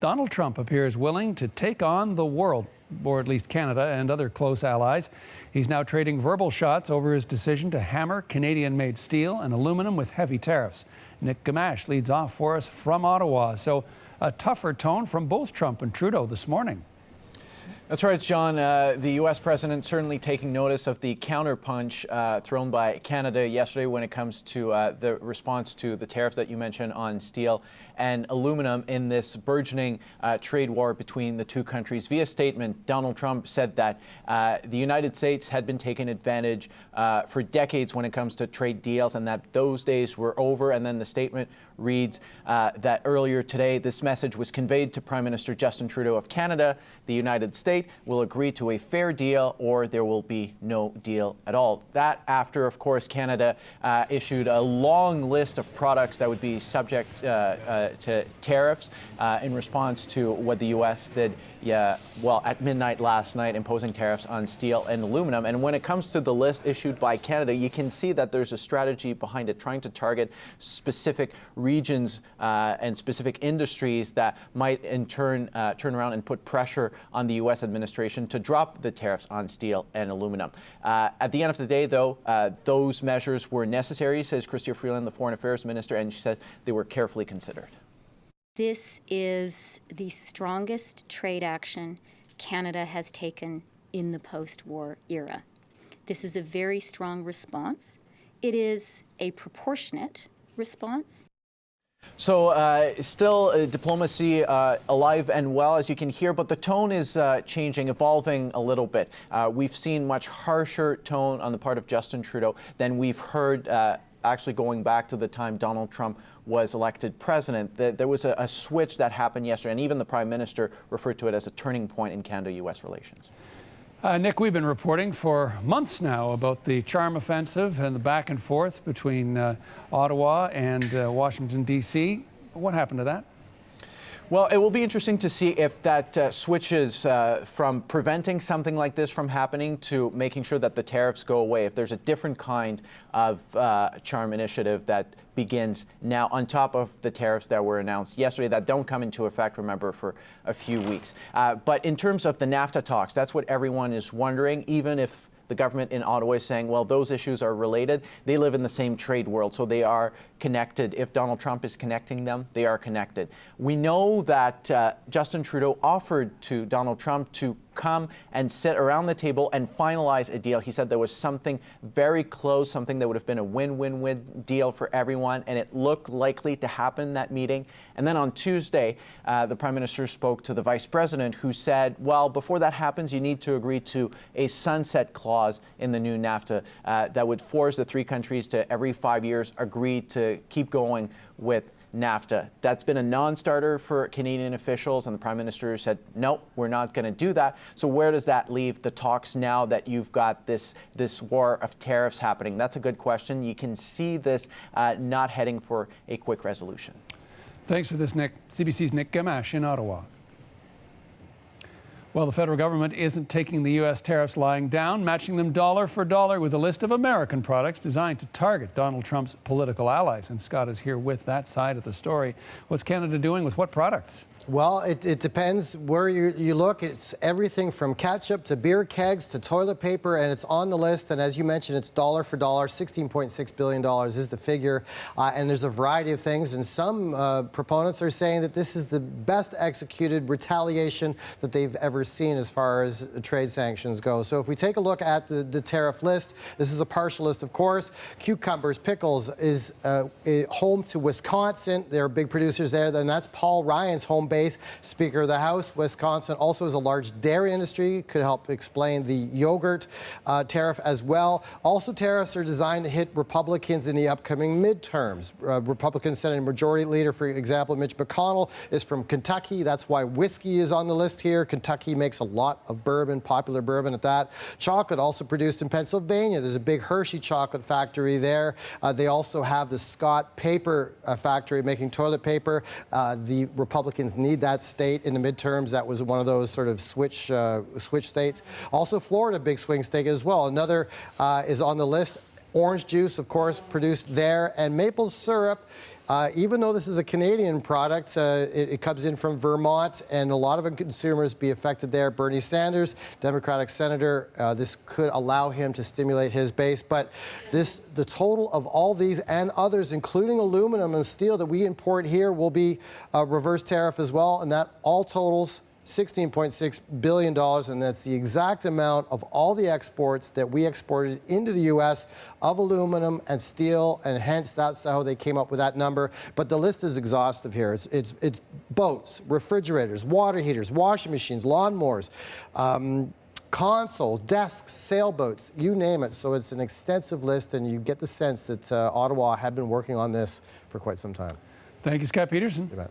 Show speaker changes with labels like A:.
A: Donald Trump appears willing to take on the world, or at least Canada and other close allies. He's now trading verbal shots over his decision to hammer Canadian-made steel and aluminum with heavy tariffs. Nick Gamache leads off for us from Ottawa. So a tougher tone from both Trump and Trudeau this morning.
B: That's right, John. The U.S. president certainly taking notice of the counterpunch thrown by Canada yesterday when it comes to the response to the tariffs that you mentioned on steel and aluminum in this burgeoning trade war between the two countries. Via statement, Donald Trump said that the United States had been taken advantage for decades when it comes to trade deals and that those days were over. And then the statement reads that earlier today, this message was conveyed to Prime Minister Justin Trudeau of Canada. The United States will agree to a fair deal or there will be no deal at all. That after, of course, Canada issued a long list of products that would be subject to tariffs in response to what the U.S. did at midnight last night, imposing tariffs on steel and aluminum. And when it comes to the list issued by Canada, you can see that there's a strategy behind it, trying to target specific regions and specific industries that might in turn turn around and put pressure on the U.S. administration to drop the tariffs on steel and aluminum. At the end of the day, though, those measures were necessary, says Chrystia Freeland, the Foreign Affairs Minister, and she says they were carefully considered.
C: This is the strongest trade action Canada has taken in the post-war era. This is a very strong response. It is a proportionate response.
B: So still diplomacy alive and well, as you can hear, but the tone is changing, evolving a little bit. We've seen much harsher tone on the part of Justin Trudeau than we've heard actually going back to the time Donald Trump was elected president. There was a switch that happened yesterday, and even the Prime Minister referred to it as a turning point in Canada-U.S. relations.
A: Nick, we've been reporting for months now about the charm offensive and the back and forth between Ottawa and Washington, D.C. What happened to that?
B: Well, it will be interesting to see if that switches from preventing something like this from happening to making sure that the tariffs go away, if there's a different kind of charm initiative that begins now on top of the tariffs that were announced yesterday that don't come into effect, remember, for a few weeks. But in terms of the NAFTA talks, that's what everyone is wondering, even if the government in Ottawa is saying, well, those issues are related. They live in the same trade world, so they are connected. If Donald Trump is connecting them, they are connected. We know that Justin Trudeau offered to Donald Trump to come and sit around the table and finalize a deal. He said there was something very close, something that would have been a win-win-win deal for everyone, and it looked likely to happen, that meeting. And then on Tuesday, the Prime Minister spoke to the Vice President, who said, well, before that happens, you need to agree to a sunset clause in the new NAFTA that would force the three countries to, every 5 years, agree to keep going with NAFTA. That's been a non-starter for Canadian officials, and the Prime Minister said, no, we're not going to do that. So where does that leave the talks now that you've got this war of tariffs happening? That's a good question. You can see this not heading for a quick resolution.
A: Thanks for this, Nick. CBC's Nick Gamache in Ottawa. Well, the federal government isn't taking the U.S. tariffs lying down, matching them dollar for dollar with a list of American products designed to target Donald Trump's political allies. And Scott is here with that side of the story. What's Canada doing with what products?
D: Well, it depends where you look. It's everything from ketchup to beer kegs to toilet paper, and it's on the list. And as you mentioned, it's dollar for dollar. $16.6 billion is the figure. And there's a variety of things. And some proponents are saying that this is the best executed retaliation that they've ever seen as far as trade sanctions go. So if we take a look at the tariff list, this is a partial list, of course. Cucumbers, pickles is home to Wisconsin. They're big producers there. Then that's Paul Ryan's home base. Speaker of the House. Wisconsin also has a large dairy industry, could help explain the yogurt tariff as well. Also, tariffs are designed to hit Republicans in the upcoming midterms. Republican Senate Majority Leader, for example, Mitch McConnell, is from Kentucky. That's why whiskey is on the list here. Kentucky makes a lot of bourbon, popular bourbon at that. Chocolate also produced in Pennsylvania. There's a big Hershey chocolate factory there. They also have the Scott paper factory making toilet paper. The Republicans need that state in the midterms. That was one of those sort of switch states. Also, Florida, big swing state as well. Another is on the list. Orange juice, of course, produced there, and maple syrup Even though this is a Canadian product, it comes in from Vermont, and a lot of consumers be affected there. Bernie Sanders, Democratic Senator, this could allow him to stimulate his base. But the total of all these and others, including aluminum and steel that we import here, will be a reverse tariff as well, and that all totals $16.6 billion, and that's the exact amount of all the exports that we exported into the U.S. of aluminum and steel, and hence that's how they came up with that number. But the list is exhaustive here. It's boats, refrigerators, water heaters, washing machines, lawnmowers, consoles, desks, sailboats, you name it. So it's an extensive list, and you get the sense that Ottawa had been working on this for quite some time.
A: Thank you, Scott Peterson.
D: You bet.